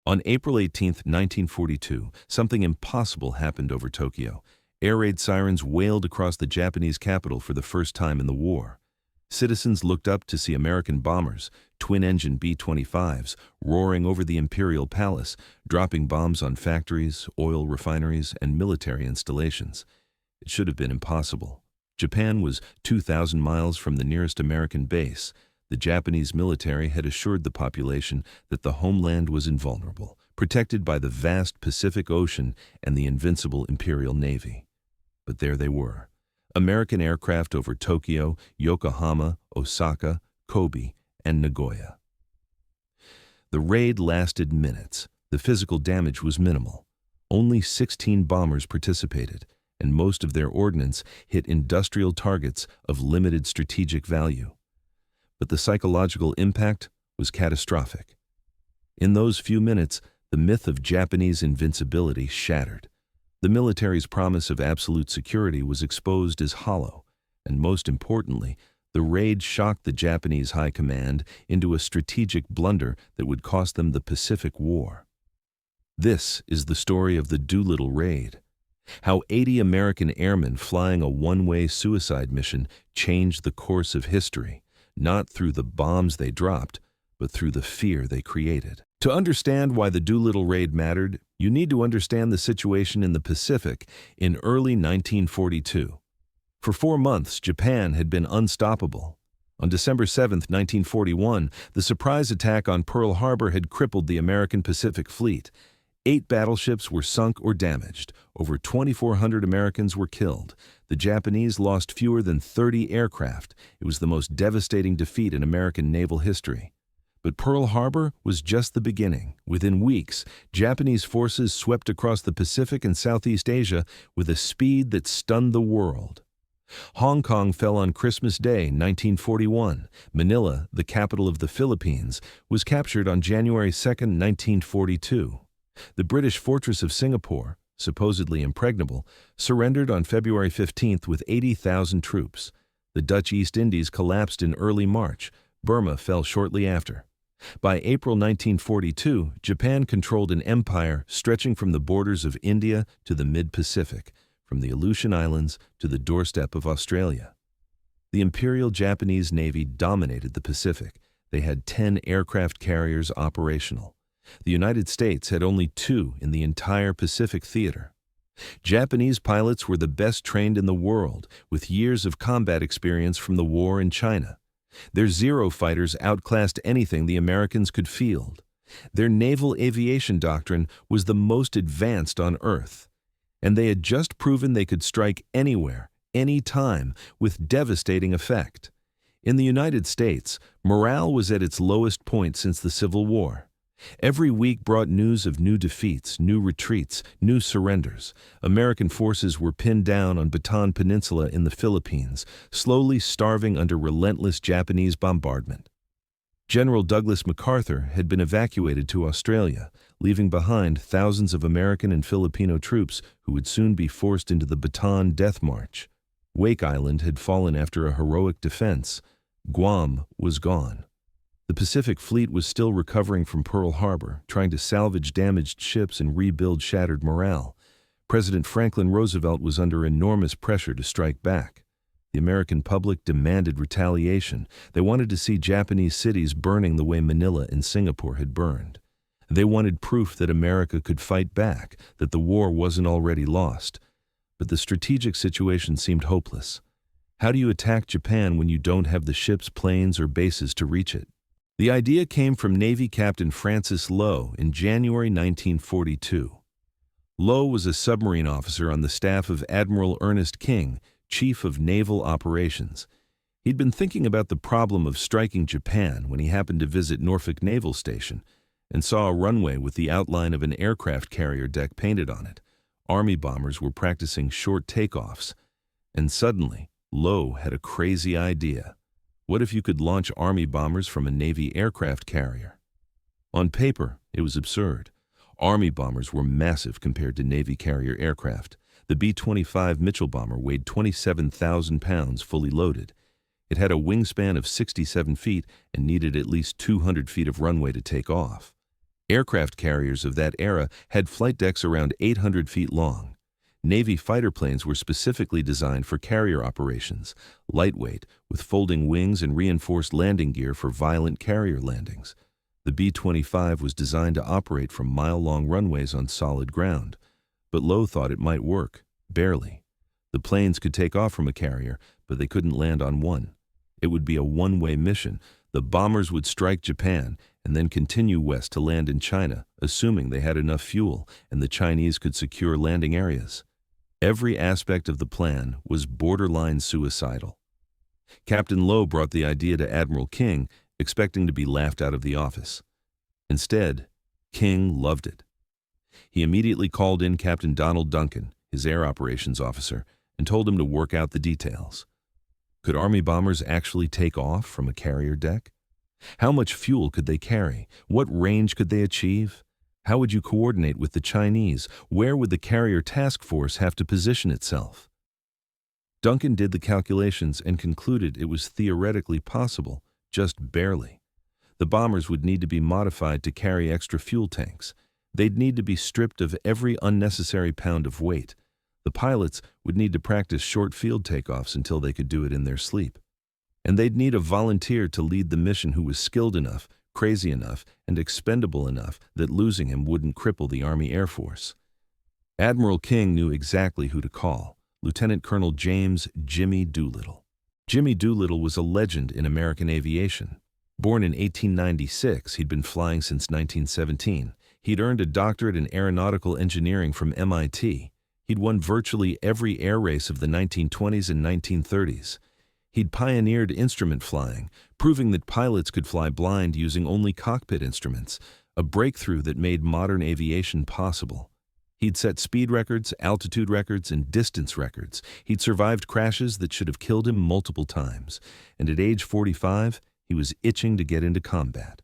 On April 18, 1942, something impossible happened over Tokyo. Air raid sirens wailed across the Japanese capital for the first time in the war. Citizens looked up to see American bombers, twin-engine B-25s, roaring over the Imperial Palace, dropping bombs on factories, oil refineries, and military installations. It should have been impossible. Japan was 2,000 miles from the nearest American base. The Japanese military had assured the population that the homeland was invulnerable, protected by the vast Pacific Ocean and the invincible Imperial Navy. But there they were. American aircraft over Tokyo, Yokohama, Osaka, Kobe, and Nagoya. The raid lasted minutes. The physical damage was minimal. Only 16 bombers participated, and most of their ordnance hit industrial targets of limited strategic value. But the psychological impact was catastrophic. In those few minutes, the myth of Japanese invincibility shattered. The military's promise of absolute security was exposed as hollow, and most importantly, the raid shocked the Japanese high command into a strategic blunder that would cost them the Pacific War. This is the story of the Doolittle Raid. How 80 American airmen flying a one-way suicide mission changed the course of history, not through the bombs they dropped, but through the fear they created. To understand why the Doolittle Raid mattered, you need to understand the situation in the Pacific in early 1942. For 4 months, Japan had been unstoppable. On December 7, 1941, the surprise attack on Pearl Harbor had crippled the American Pacific Fleet. 8 battleships were sunk or damaged. Over 2,400 Americans were killed. The Japanese lost fewer than 30 aircraft. It was the most devastating defeat in American naval history. But Pearl Harbor was just the beginning. Within weeks, Japanese forces swept across the Pacific and Southeast Asia with a speed that stunned the world. Hong Kong fell on Christmas Day, 1941. Manila, the capital of the Philippines, was captured on January 2, 1942. The British fortress of Singapore, supposedly impregnable, surrendered on February 15 with 80,000 troops. The Dutch East Indies collapsed in early March. Burma fell shortly after. By April 1942, Japan controlled an empire stretching from the borders of India to the mid-Pacific, from the Aleutian Islands to the doorstep of Australia. The Imperial Japanese Navy dominated the Pacific. They had 10 aircraft carriers operational. The United States had only 2 in the entire Pacific theater. Japanese pilots were the best trained in the world, with years of combat experience from the war in China. Their Zero fighters outclassed anything the Americans could field. Their naval aviation doctrine was the most advanced on Earth, and they had just proven they could strike anywhere, any time, with devastating effect. In the United States, morale was at its lowest point since the Civil War. Every week brought news of new defeats, new retreats, new surrenders. American forces were pinned down on Bataan Peninsula in the Philippines, slowly starving under relentless Japanese bombardment. General Douglas MacArthur had been evacuated to Australia, leaving behind thousands of American and Filipino troops who would soon be forced into the Bataan Death March. Wake Island had fallen after a heroic defense. Guam was gone. The Pacific Fleet was still recovering from Pearl Harbor, trying to salvage damaged ships and rebuild shattered morale. President Franklin Roosevelt was under enormous pressure to strike back. The American public demanded retaliation. They wanted to see Japanese cities burning the way Manila and Singapore had burned. They wanted proof that America could fight back, that the war wasn't already lost. But the strategic situation seemed hopeless. How do you attack Japan when you don't have the ships, planes, or bases to reach it? The idea came from Navy Captain Francis Lowe in January 1942. Lowe was a submarine officer on the staff of Admiral Ernest King, Chief of Naval Operations. He'd been thinking about the problem of striking Japan when he happened to visit Norfolk Naval Station and saw a runway with the outline of an aircraft carrier deck painted on it. Army bombers were practicing short takeoffs. And suddenly, Lowe had a crazy idea. What if you could launch Army bombers from a Navy aircraft carrier? On paper, it was absurd. Army bombers were massive compared to Navy carrier aircraft. The B-25 Mitchell bomber weighed 27,000 pounds fully loaded. It had a wingspan of 67 feet and needed at least 200 feet of runway to take off. Aircraft carriers of that era had flight decks around 800 feet long. Navy fighter planes were specifically designed for carrier operations, lightweight, with folding wings and reinforced landing gear for violent carrier landings. The B-25 was designed to operate from mile-long runways on solid ground, but Lowe thought it might work, barely. The planes could take off from a carrier, but they couldn't land on one. It would be a one-way mission. The bombers would strike Japan and then continue west to land in China, assuming they had enough fuel and the Chinese could secure landing areas. Every aspect of the plan was borderline suicidal. Captain Lowe brought the idea to Admiral King, expecting to be laughed out of the office. Instead, King loved it. He immediately called in Captain Donald Duncan, his air operations officer, and told him to work out the details. Could Army bombers actually take off from a carrier deck? How much fuel could they carry? What range could they achieve? How would you coordinate with the Chinese? Where would the carrier task force have to position itself? Duncan did the calculations and concluded it was theoretically possible, just barely. The bombers would need to be modified to carry extra fuel tanks. They'd need to be stripped of every unnecessary pound of weight. The pilots would need to practice short field takeoffs until they could do it in their sleep. And they'd need a volunteer to lead the mission who was skilled enough, crazy enough, and expendable enough that losing him wouldn't cripple the Army Air Force. Admiral King knew exactly who to call: Lieutenant Colonel James "Jimmy" Doolittle. Jimmy Doolittle was a legend in American aviation. Born in 1896, he'd been flying since 1917. He'd earned a doctorate in aeronautical engineering from MIT. He'd won virtually every air race of the 1920s and 1930s. He'd pioneered instrument flying, proving that pilots could fly blind using only cockpit instruments, a breakthrough that made modern aviation possible. He'd set speed records, altitude records, and distance records. He'd survived crashes that should have killed him multiple times. And at age 45, he was itching to get into combat.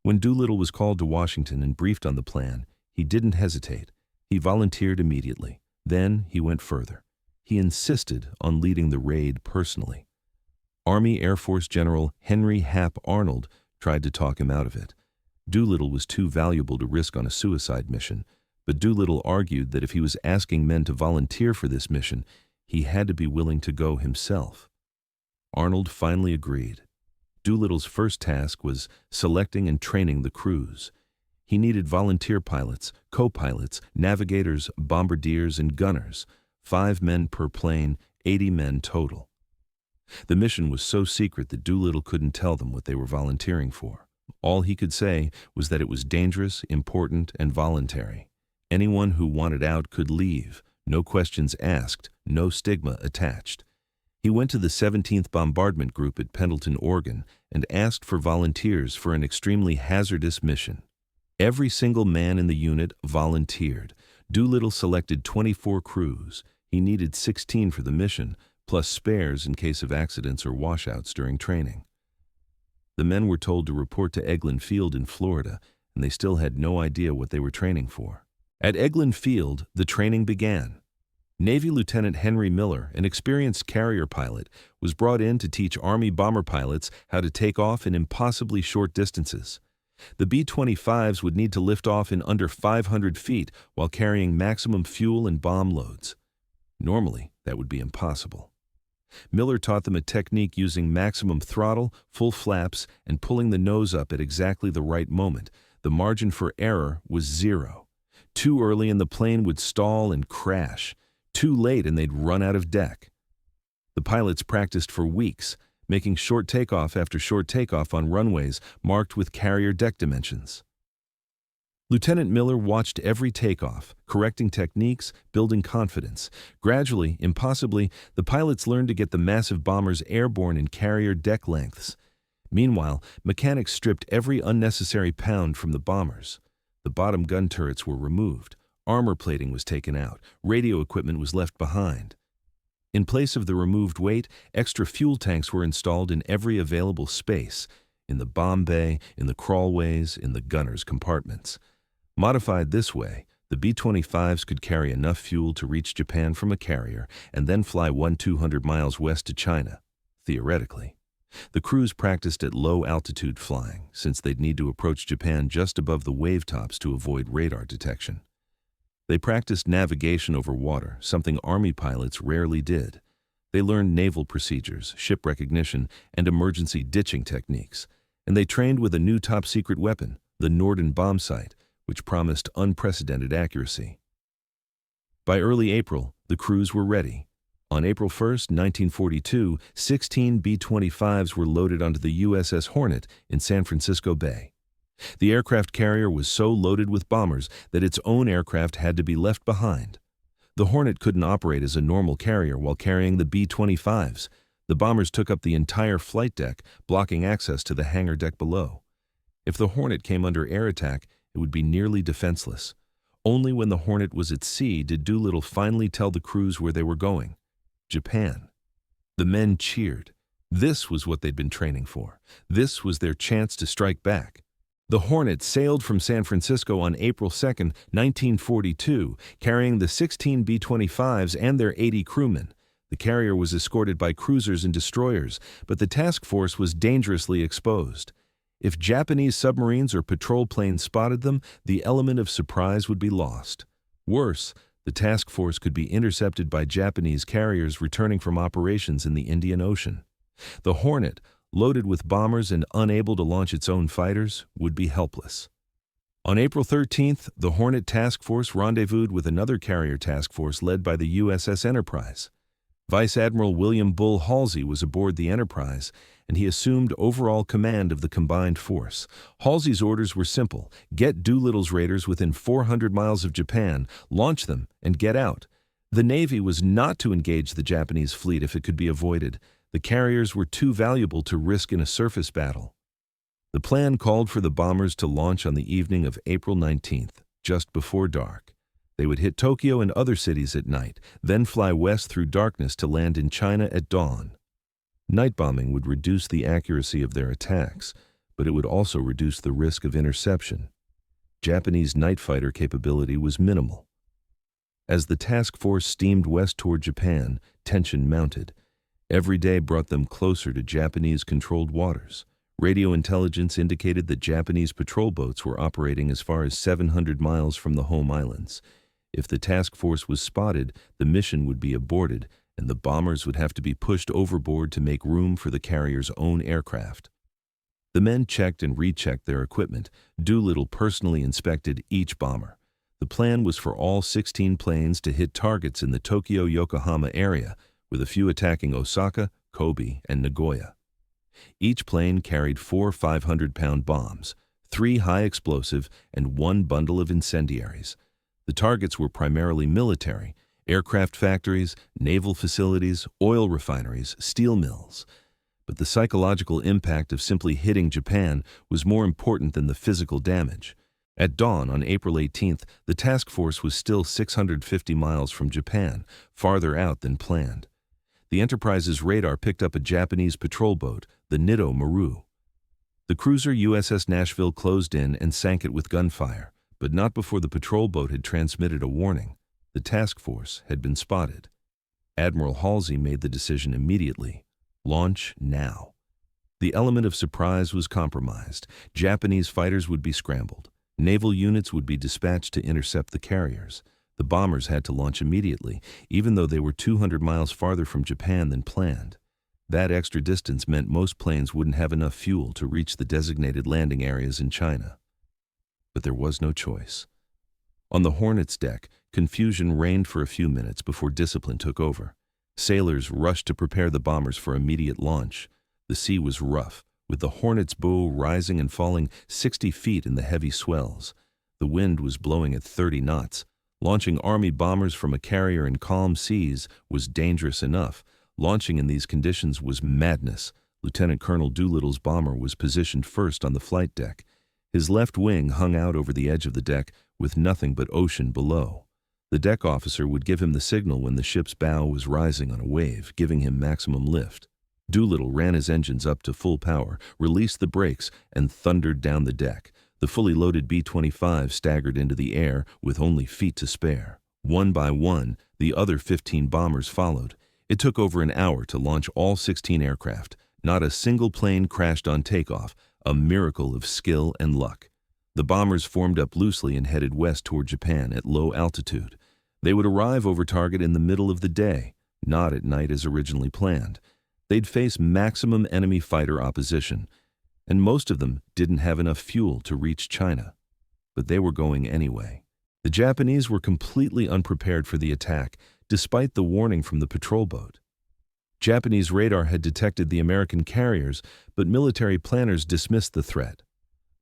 When Doolittle was called to Washington and briefed on the plan, he didn't hesitate. He volunteered immediately. Then he went further. He insisted on leading the raid personally. Army Air Force General Henry Hap Arnold tried to talk him out of it. Doolittle was too valuable to risk on a suicide mission, but Doolittle argued that if he was asking men to volunteer for this mission, he had to be willing to go himself. Arnold finally agreed. Doolittle's first task was selecting and training the crews. He needed volunteer pilots, co-pilots, navigators, bombardiers, and gunners, 5 men per plane, 80 men total. The mission was so secret that Doolittle couldn't tell them what they were volunteering for. All he could say was that it was dangerous, important, and voluntary. Anyone who wanted out could leave, no questions asked, no stigma attached. He went to the 17th Bombardment Group at Pendleton, Oregon, and asked for volunteers for an extremely hazardous mission. Every single man in the unit volunteered. Doolittle selected 24 crews. He needed 16 for the mission, plus spares in case of accidents or washouts during training. The men were told to report to Eglin Field in Florida, and they still had no idea what they were training for. At Eglin Field, the training began. Navy Lieutenant Henry Miller, an experienced carrier pilot, was brought in to teach Army bomber pilots how to take off in impossibly short distances. The B-25s would need to lift off in under 500 feet while carrying maximum fuel and bomb loads. Normally, that would be impossible. Miller taught them a technique using maximum throttle, full flaps, and pulling the nose up at exactly the right moment. The margin for error was 0. Too early and the plane would stall and crash. Too late and they'd run out of deck. The pilots practiced for weeks, making short takeoff after short takeoff on runways marked with carrier deck dimensions. Lieutenant Miller watched every takeoff, correcting techniques, building confidence. Gradually, impossibly, the pilots learned to get the massive bombers airborne in carrier deck lengths. Meanwhile, mechanics stripped every unnecessary pound from the bombers. The bottom gun turrets were removed. Armor plating was taken out. Radio equipment was left behind. In place of the removed weight, extra fuel tanks were installed in every available space, in the bomb bay, in the crawlways, in the gunners' compartments. Modified this way, the B-25s could carry enough fuel to reach Japan from a carrier and then fly 200 miles west to China, theoretically. The crews practiced at low-altitude flying, since they'd need to approach Japan just above the wave tops to avoid radar detection. They practiced navigation over water, something Army pilots rarely did. They learned naval procedures, ship recognition, and emergency ditching techniques. And they trained with a new top-secret weapon, the Norden bomb sight, which promised unprecedented accuracy. By early April, the crews were ready. On April 1, 1942, 16 B-25s were loaded onto the USS Hornet in San Francisco Bay. The aircraft carrier was so loaded with bombers that its own aircraft had to be left behind. The Hornet couldn't operate as a normal carrier while carrying the B-25s. The bombers took up the entire flight deck, blocking access to the hangar deck below. If the Hornet came under air attack, it would be nearly defenseless. Only when the Hornet was at sea did Doolittle finally tell the crews where they were going: Japan. The men cheered. This was what they'd been training for. This was their chance to strike back. The Hornet sailed from San Francisco on April 2, 1942, carrying the 16 B-25s and their 80 crewmen. The carrier was escorted by cruisers and destroyers, but the task force was dangerously exposed. If Japanese submarines or patrol planes spotted them, the element of surprise would be lost. Worse, the task force could be intercepted by Japanese carriers returning from operations in the Indian Ocean. The Hornet, loaded with bombers and unable to launch its own fighters, would be helpless. On April 13th, the Hornet task force rendezvoused with another carrier task force led by the USS Enterprise. Vice Admiral William Bull Halsey was aboard the Enterprise, and he assumed overall command of the combined force. Halsey's orders were simple: get Doolittle's raiders within 400 miles of Japan, launch them, and get out. The Navy was not to engage the Japanese fleet if it could be avoided. The carriers were too valuable to risk in a surface battle. The plan called for the bombers to launch on the evening of April 19th, just before dark. They would hit Tokyo and other cities at night, then fly west through darkness to land in China at dawn. Night bombing would reduce the accuracy of their attacks, but it would also reduce the risk of interception. Japanese night fighter capability was minimal. As the task force steamed west toward Japan, tension mounted. Every day brought them closer to Japanese-controlled waters. Radio intelligence indicated that Japanese patrol boats were operating as far as 700 miles from the home islands. If the task force was spotted, the mission would be aborted, and the bombers would have to be pushed overboard to make room for the carrier's own aircraft. The men checked and rechecked their equipment. Doolittle personally inspected each bomber. The plan was for all 16 planes to hit targets in the Tokyo-Yokohama area, with a few attacking Osaka, Kobe, and Nagoya. Each plane carried 4 500-pound bombs, 3 high-explosive, and 1 bundle of incendiaries. The targets were primarily military: aircraft factories, naval facilities, oil refineries, steel mills. But the psychological impact of simply hitting Japan was more important than the physical damage. At dawn on April 18th, the task force was still 650 miles from Japan, farther out than planned. The Enterprise's radar picked up a Japanese patrol boat, the Nitto Maru. The cruiser USS Nashville closed in and sank it with gunfire, but not before the patrol boat had transmitted a warning. The task force had been spotted. Admiral Halsey made the decision immediately: launch now. The element of surprise was compromised. Japanese fighters would be scrambled. Naval units would be dispatched to intercept the carriers. The bombers had to launch immediately, even though they were 200 miles farther from Japan than planned. That extra distance meant most planes wouldn't have enough fuel to reach the designated landing areas in China. But there was no choice. On the Hornet's deck, confusion reigned for a few minutes before discipline took over. Sailors rushed to prepare the bombers for immediate launch. The sea was rough, with the Hornet's bow rising and falling 60 feet in the heavy swells. The wind was blowing at 30 knots. Launching Army bombers from a carrier in calm seas was dangerous enough. Launching in these conditions was madness. Lieutenant Colonel Doolittle's bomber was positioned first on the flight deck. His left wing hung out over the edge of the deck, with nothing but ocean below. The deck officer would give him the signal when the ship's bow was rising on a wave, giving him maximum lift. Doolittle ran his engines up to full power, released the brakes, and thundered down the deck. The fully loaded B-25 staggered into the air with only feet to spare. One by one, the other 15 bombers followed. It took over an hour to launch all 16 aircraft. Not a single plane crashed on takeoff, a miracle of skill and luck. The bombers formed up loosely and headed west toward Japan at low altitude. They would arrive over target in the middle of the day, not at night as originally planned. They'd face maximum enemy fighter opposition, and most of them didn't have enough fuel to reach China. But they were going anyway. The Japanese were completely unprepared for the attack, despite the warning from the patrol boat. Japanese radar had detected the American carriers, but military planners dismissed the threat.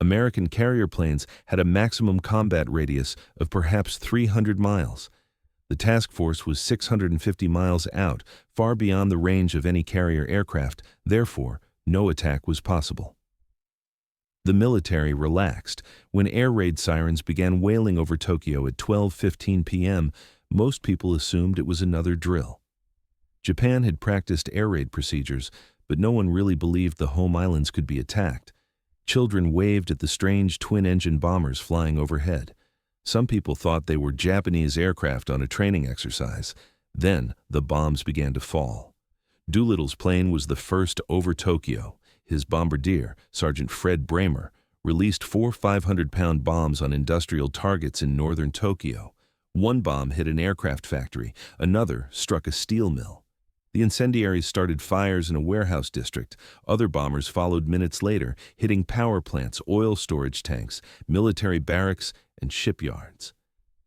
American carrier planes had a maximum combat radius of perhaps 300 miles. The task force was 650 miles out, far beyond the range of any carrier aircraft, therefore, no attack was possible. The military relaxed. When air raid sirens began wailing over Tokyo at 12:15 p.m., most people assumed it was another drill. Japan had practiced air raid procedures, but no one really believed the home islands could be attacked. Children waved at the strange twin-engine bombers flying overhead. Some people thought they were Japanese aircraft on a training exercise. Then the bombs began to fall. Doolittle's plane was the first over Tokyo. His bombardier, Sergeant Fred Bramer, released 4 500-pound bombs on industrial targets in northern Tokyo. One bomb hit an aircraft factory, another struck a steel mill. The incendiaries started fires in a warehouse district. Other bombers followed minutes later, hitting power plants, oil storage tanks, military barracks, and shipyards.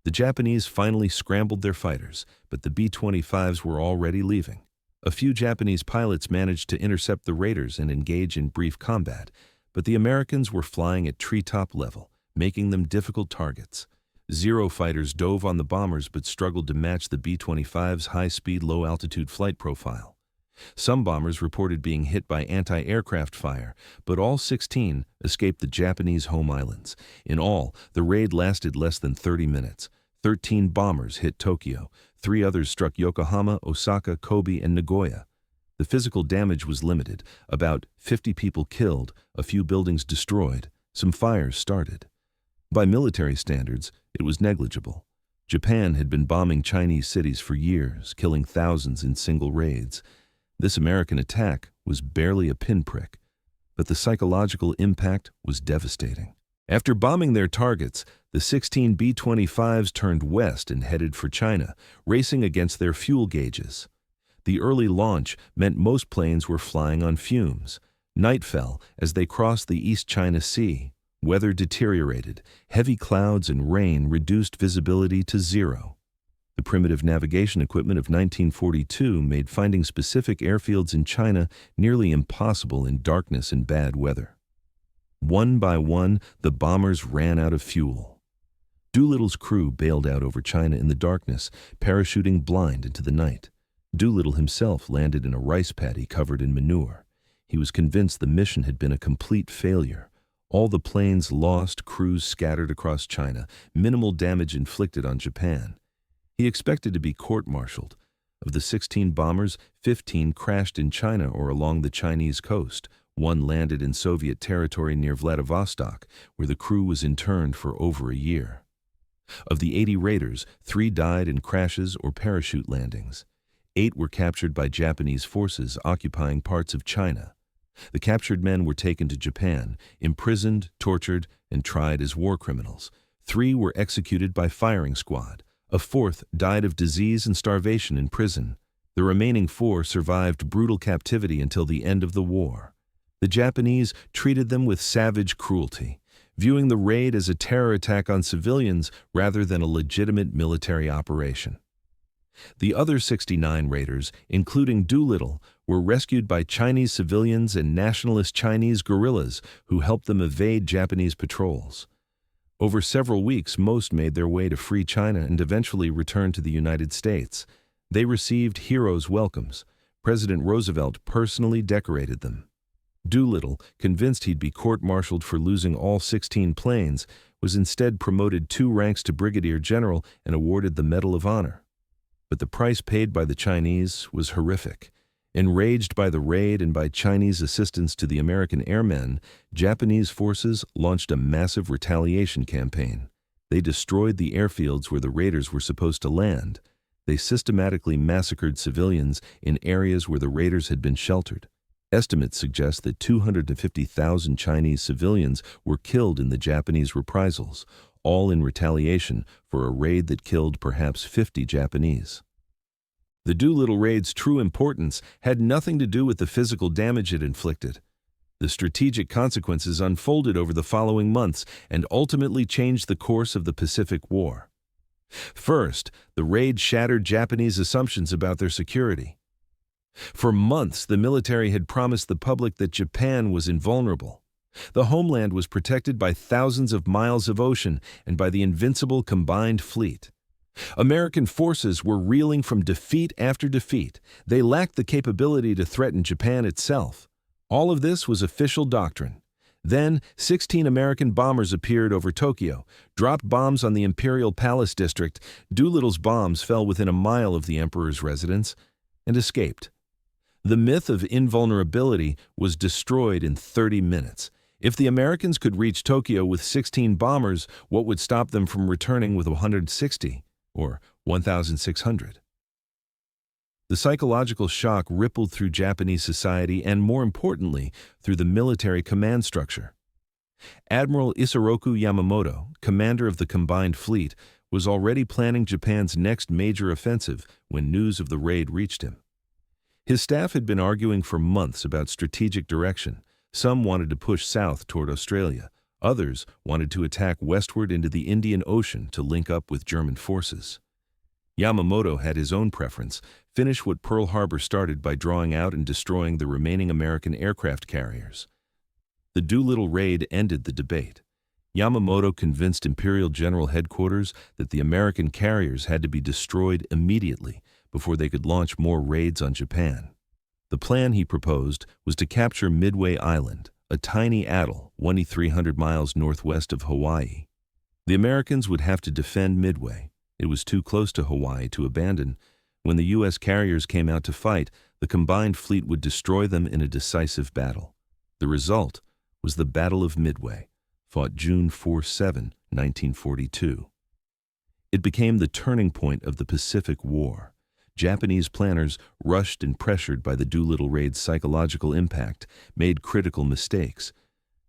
The Japanese finally scrambled their fighters, but the B-25s were already leaving. A few Japanese pilots managed to intercept the raiders and engage in brief combat, but the Americans were flying at treetop level, making them difficult targets. Zero fighters dove on the bombers but struggled to match the B-25's high-speed, low-altitude flight profile. Some bombers reported being hit by anti-aircraft fire, but all 16 escaped the Japanese home islands. In all, the raid lasted less than 30 minutes. 13 bombers hit Tokyo. 3 others struck Yokohama, Osaka, Kobe, and Nagoya. The physical damage was limited. About 50 people killed, a few buildings destroyed, some fires started. By military standards, it was negligible. Japan had been bombing Chinese cities for years, killing thousands in single raids. This American attack was barely a pinprick, but the psychological impact was devastating. After bombing their targets, the 16 B-25s turned west and headed for China, racing against their fuel gauges. The early launch meant most planes were flying on fumes. Night fell as they crossed the East China Sea. Weather deteriorated. Heavy clouds and rain reduced visibility to zero. The primitive navigation equipment of 1942 made finding specific airfields in China nearly impossible in darkness and bad weather. One by one, the bombers ran out of fuel. Doolittle's crew bailed out over China in the darkness, parachuting blind into the night. Doolittle himself landed in a rice paddy covered in manure. He was convinced the mission had been a complete failure. All the planes lost, crews scattered across China, minimal damage inflicted on Japan. He expected to be court-martialed. Of the 16 bombers, 15 crashed in China or along the Chinese coast. One landed in Soviet territory near Vladivostok, where the crew was interned for over a year. Of the 80 raiders, 3 died in crashes or parachute landings. 8 were captured by Japanese forces occupying parts of China. The captured men were taken to Japan, imprisoned, tortured, and tried as war criminals. 3 were executed by firing squad. A 4th died of disease and starvation in prison. The remaining 4 survived brutal captivity until the end of the war. The Japanese treated them with savage cruelty, viewing the raid as a terror attack on civilians rather than a legitimate military operation. The other 69 raiders, including Doolittle, were rescued by Chinese civilians and nationalist Chinese guerrillas who helped them evade Japanese patrols. Over several weeks, most made their way to free China and eventually returned to the United States. They received heroes' welcomes. President Roosevelt personally decorated them. Doolittle, convinced he'd be court-martialed for losing all 16 planes, was instead promoted 2 ranks to brigadier general and awarded the Medal of Honor. But the price paid by the Chinese was horrific. Enraged by the raid and by Chinese assistance to the American airmen, Japanese forces launched a massive retaliation campaign. They destroyed the airfields where the raiders were supposed to land. They systematically massacred civilians in areas where the raiders had been sheltered. Estimates suggest that 250,000 Chinese civilians were killed in the Japanese reprisals, all in retaliation for a raid that killed perhaps 50 Japanese. The Doolittle Raid's true importance had nothing to do with the physical damage it inflicted. The strategic consequences unfolded over the following months and ultimately changed the course of the Pacific War. First, the raid shattered Japanese assumptions about their security. For months, the military had promised the public that Japan was invulnerable. The homeland was protected by thousands of miles of ocean and by the invincible combined fleet. American forces were reeling from defeat after defeat. They lacked the capability to threaten Japan itself. All of this was official doctrine. Then, 16 American bombers appeared over Tokyo, dropped bombs on the Imperial Palace District. Doolittle's bombs fell within a mile of the emperor's residence and escaped. The myth of invulnerability was destroyed in 30 minutes. If the Americans could reach Tokyo with 16 bombers, what would stop them from returning with 160 or 1,600? The psychological shock rippled through Japanese society and, more importantly, through the military command structure. Admiral Isoroku Yamamoto, commander of the combined fleet, was already planning Japan's next major offensive when news of the raid reached him. His staff had been arguing for months about strategic direction. Some wanted to push south toward Australia. Others wanted to attack westward into the Indian Ocean to link up with German forces. Yamamoto had his own preference: finish what Pearl Harbor started by drawing out and destroying the remaining American aircraft carriers. The Doolittle Raid ended the debate. Yamamoto convinced Imperial General Headquarters that the American carriers had to be destroyed immediately before they could launch more raids on Japan. The plan he proposed was to capture Midway Island, a tiny atoll 2,300 miles northwest of Hawaii. The Americans would have to defend Midway. It was too close to Hawaii to abandon. When the U.S. carriers came out to fight, the combined fleet would destroy them in a decisive battle. The result was the Battle of Midway, fought June 4-7, 1942. It became the turning point of the Pacific War. Japanese planners, rushed and pressured by the Doolittle Raid's psychological impact, made critical mistakes.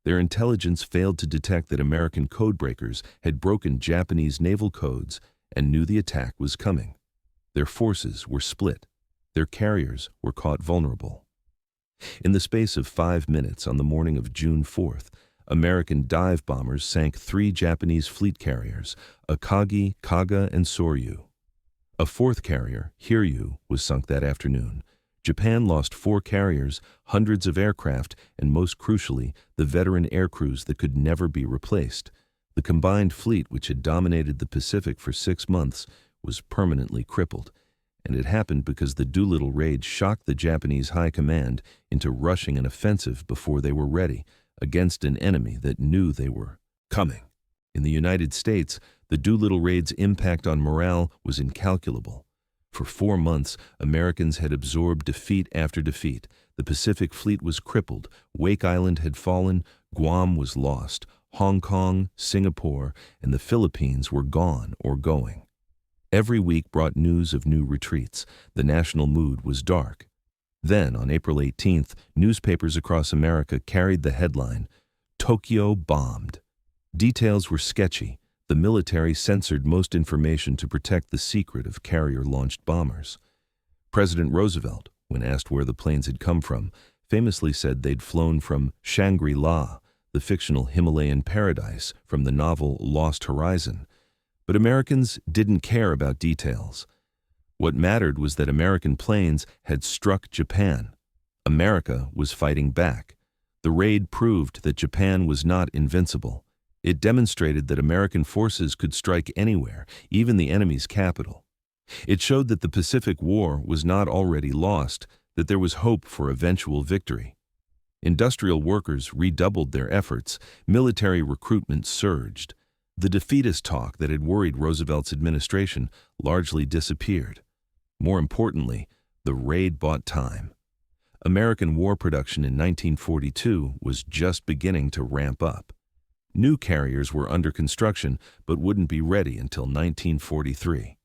Their intelligence failed to detect that American codebreakers had broken Japanese naval codes and knew the attack was coming. Their forces were split. Their carriers were caught vulnerable. In the space of 5 minutes on the morning of June 4th, American dive bombers sank 3 Japanese fleet carriers, Akagi, Kaga, and Soryu. A 4th carrier, Hiryu, was sunk that afternoon. Japan lost 4 carriers, hundreds of aircraft, and most crucially, the veteran aircrews that could never be replaced. The combined fleet, which had dominated the Pacific for 6 months, was permanently crippled. And it happened because the Doolittle Raid shocked the Japanese high command into rushing an offensive before they were ready, against an enemy that knew they were coming. In the United States, the Doolittle Raid's impact on morale was incalculable. For 4 months, Americans had absorbed defeat after defeat. The Pacific Fleet was crippled, Wake Island had fallen, Guam was lost, Hong Kong, Singapore, and the Philippines were gone or going. Every week brought news of new retreats. The national mood was dark. Then, on April 18th, newspapers across America carried the headline, "Tokyo bombed." Details were sketchy. The military censored most information to protect the secret of carrier-launched bombers. President Roosevelt, when asked where the planes had come from, famously said they'd flown from Shangri-La, the fictional Himalayan paradise from the novel Lost Horizon. But Americans didn't care about details. What mattered was that American planes had struck Japan. America was fighting back. The raid proved that Japan was not invincible. It demonstrated that American forces could strike anywhere, even the enemy's capital. It showed that the Pacific War was not already lost, that there was hope for eventual victory. Industrial workers redoubled their efforts. Military recruitment surged. The defeatist talk that had worried Roosevelt's administration largely disappeared. More importantly, the raid bought time. American war production in 1942 was just beginning to ramp up. New carriers were under construction but wouldn't be ready until 1943.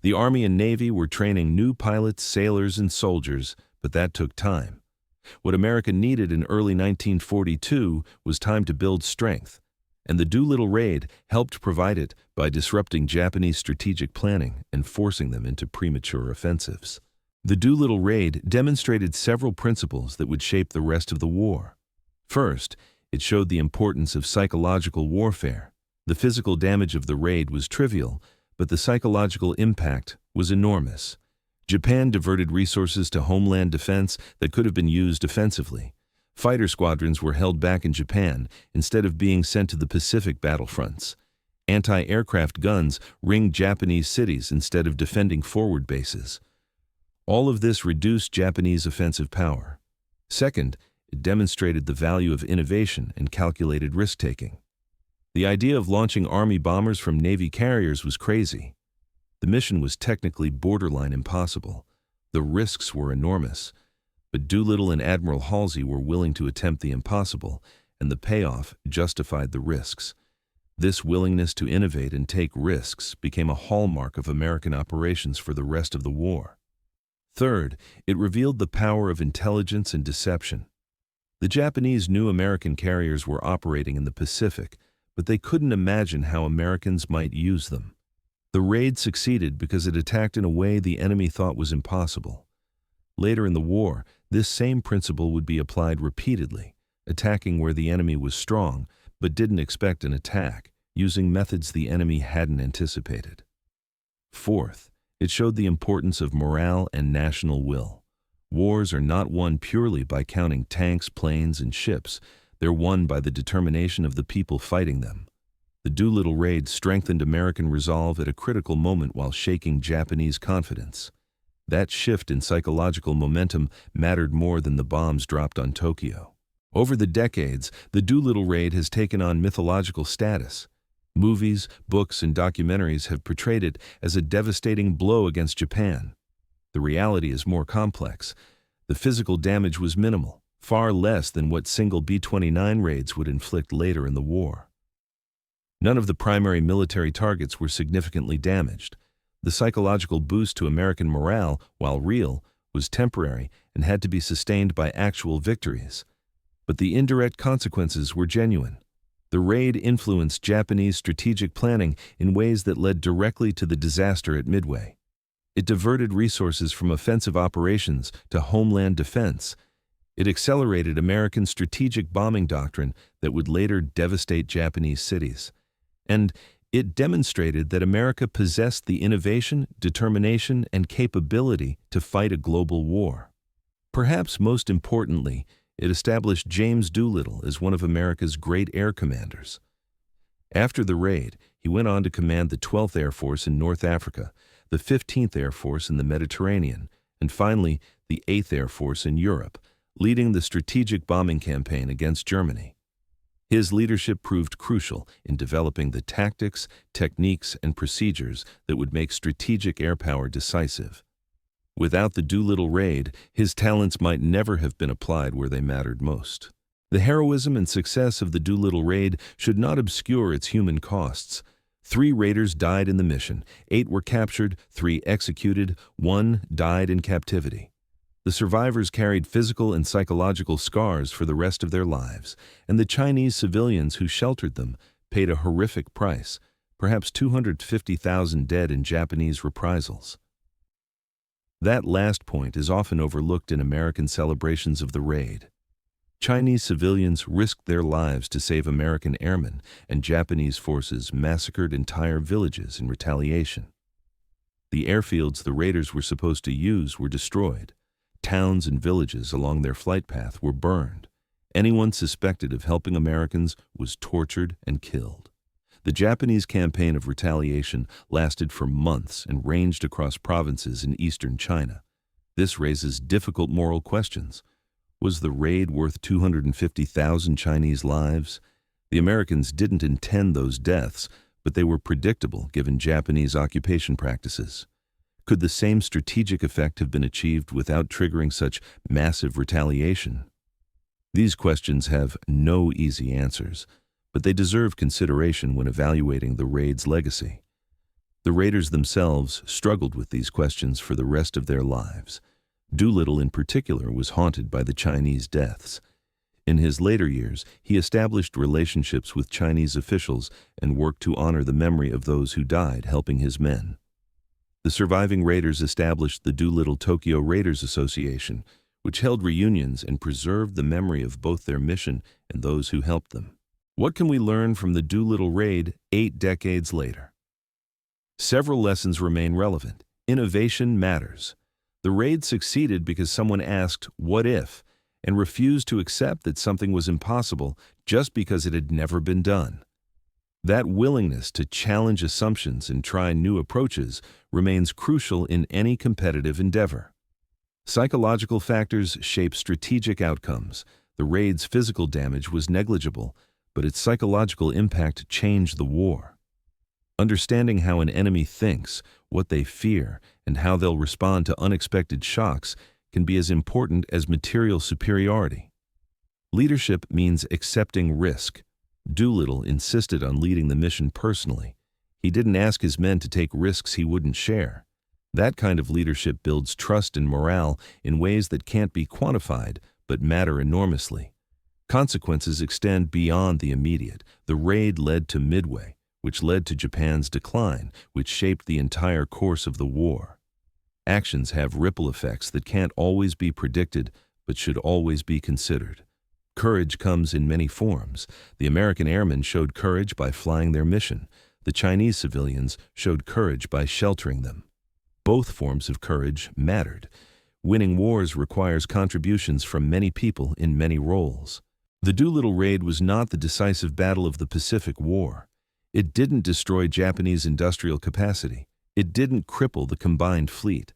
The Army and Navy were training new pilots, sailors, and soldiers, but that took time. What America needed in early 1942 was time to build strength, and the Doolittle Raid helped provide it by disrupting Japanese strategic planning and forcing them into premature offensives. The Doolittle Raid demonstrated several principles that would shape the rest of the war. First, it showed the importance of psychological warfare. The physical damage of the raid was trivial, but the psychological impact was enormous. Japan diverted resources to homeland defense that could have been used offensively. Fighter squadrons were held back in Japan instead of being sent to the Pacific battlefronts. Anti-aircraft guns ringed Japanese cities instead of defending forward bases. All of this reduced Japanese offensive power. Second, it demonstrated the value of innovation and calculated risk-taking. The idea of launching Army bombers from Navy carriers was crazy. The mission was technically borderline impossible. The risks were enormous, but Doolittle and Admiral Halsey were willing to attempt the impossible, and the payoff justified the risks. This willingness to innovate and take risks became a hallmark of American operations for the rest of the war. Third, it revealed the power of intelligence and deception. The Japanese knew American carriers were operating in the Pacific, but they couldn't imagine how Americans might use them. The raid succeeded because it attacked in a way the enemy thought was impossible. Later in the war, this same principle would be applied repeatedly, attacking where the enemy was strong but didn't expect an attack, using methods the enemy hadn't anticipated. Fourth, it showed the importance of morale and national will. Wars are not won purely by counting tanks, planes, and ships. They're won by the determination of the people fighting them. The Doolittle Raid strengthened American resolve at a critical moment while shaking Japanese confidence. That shift in psychological momentum mattered more than the bombs dropped on Tokyo. Over the decades, the Doolittle Raid has taken on mythological status. Movies, books, and documentaries have portrayed it as a devastating blow against Japan. The reality is more complex. The physical damage was minimal, far less than what single B-29 raids would inflict later in the war. None of the primary military targets were significantly damaged. The psychological boost to American morale, while real, was temporary and had to be sustained by actual victories. But the indirect consequences were genuine. The raid influenced Japanese strategic planning in ways that led directly to the disaster at Midway. It diverted resources from offensive operations to homeland defense. It accelerated American strategic bombing doctrine that would later devastate Japanese cities. And it demonstrated that America possessed the innovation, determination, and capability to fight a global war. Perhaps most importantly, it established James Doolittle as one of America's great air commanders. After the raid, he went on to command the 12th Air Force in North Africa, the 15th Air Force in the Mediterranean, and finally, the 8th Air Force in Europe, leading the strategic bombing campaign against Germany. His leadership proved crucial in developing the tactics, techniques, and procedures that would make strategic air power decisive. Without the Doolittle Raid, his talents might never have been applied where they mattered most. The heroism and success of the Doolittle Raid should not obscure its human costs. 3 raiders died in the mission, 8 were captured, 3 executed, 1 died in captivity. The survivors carried physical and psychological scars for the rest of their lives, and the Chinese civilians who sheltered them paid a horrific price, perhaps 250,000 dead in Japanese reprisals. That last point is often overlooked in American celebrations of the raid. Chinese civilians risked their lives to save American airmen, and Japanese forces massacred entire villages in retaliation. The airfields the raiders were supposed to use were destroyed. Towns and villages along their flight path were burned. Anyone suspected of helping Americans was tortured and killed. The Japanese campaign of retaliation lasted for months and ranged across provinces in eastern China. This raises difficult moral questions. Was the raid worth 250,000 Chinese lives? The Americans didn't intend those deaths, but they were predictable given Japanese occupation practices. Could the same strategic effect have been achieved without triggering such massive retaliation? These questions have no easy answers, but they deserve consideration when evaluating the raid's legacy. The raiders themselves struggled with these questions for the rest of their lives. Doolittle in particular was haunted by the Chinese deaths. In his later years, he established relationships with Chinese officials and worked to honor the memory of those who died helping his men. The surviving raiders established the Doolittle Tokyo Raiders Association, which held reunions and preserved the memory of both their mission and those who helped them. What can we learn from the Doolittle Raid 8 decades later? Several lessons remain relevant. Innovation matters. The raid succeeded because someone asked, "What if?" and refused to accept that something was impossible just because it had never been done. That willingness to challenge assumptions and try new approaches remains crucial in any competitive endeavor. Psychological factors shape strategic outcomes. The raid's physical damage was negligible, but its psychological impact changed the war. Understanding how an enemy thinks, what they fear, and how they'll respond to unexpected shocks can be as important as material superiority. Leadership means accepting risk. Doolittle insisted on leading the mission personally. He didn't ask his men to take risks he wouldn't share. That kind of leadership builds trust and morale in ways that can't be quantified but matter enormously. Consequences extend beyond the immediate. The raid led to Midway, which led to Japan's decline, which shaped the entire course of the war. Actions have ripple effects that can't always be predicted, but should always be considered. Courage comes in many forms. The American airmen showed courage by flying their mission. The Chinese civilians showed courage by sheltering them. Both forms of courage mattered. Winning wars requires contributions from many people in many roles. The Doolittle Raid was not the decisive battle of the Pacific War. It didn't destroy Japanese industrial capacity. It didn't cripple the combined fleet.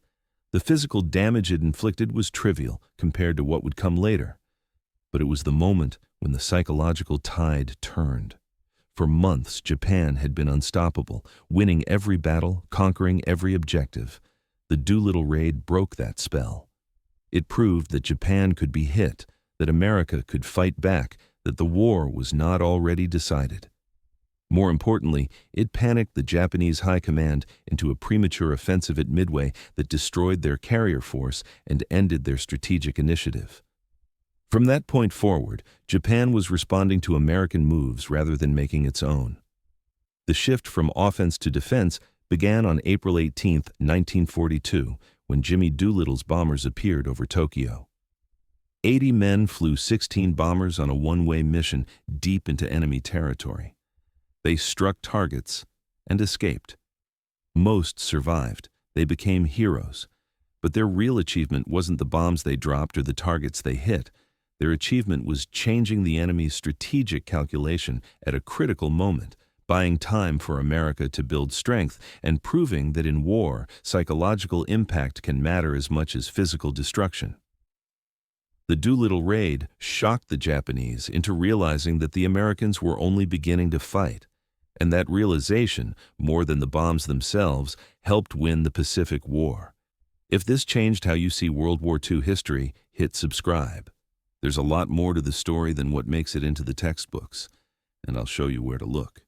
The physical damage it inflicted was trivial compared to what would come later. But it was the moment when the psychological tide turned. For months, Japan had been unstoppable, winning every battle, conquering every objective. The Doolittle Raid broke that spell. It proved that Japan could be hit, that America could fight back, that the war was not already decided. More importantly, it panicked the Japanese high command into a premature offensive at Midway that destroyed their carrier force and ended their strategic initiative. From that point forward, Japan was responding to American moves rather than making its own. The shift from offense to defense began on April 18, 1942, when Jimmy Doolittle's bombers appeared over Tokyo. 80 men flew 16 bombers on a one-way mission deep into enemy territory. They struck targets and escaped. Most survived. They became heroes. But their real achievement wasn't the bombs they dropped or the targets they hit. Their achievement was changing the enemy's strategic calculation at a critical moment, buying time for America to build strength, and proving that in war, psychological impact can matter as much as physical destruction. The Doolittle Raid shocked the Japanese into realizing that the Americans were only beginning to fight. And that realization, more than the bombs themselves, helped win the Pacific War. If this changed how you see World War II history, hit subscribe. There's a lot more to the story than what makes it into the textbooks, and I'll show you where to look.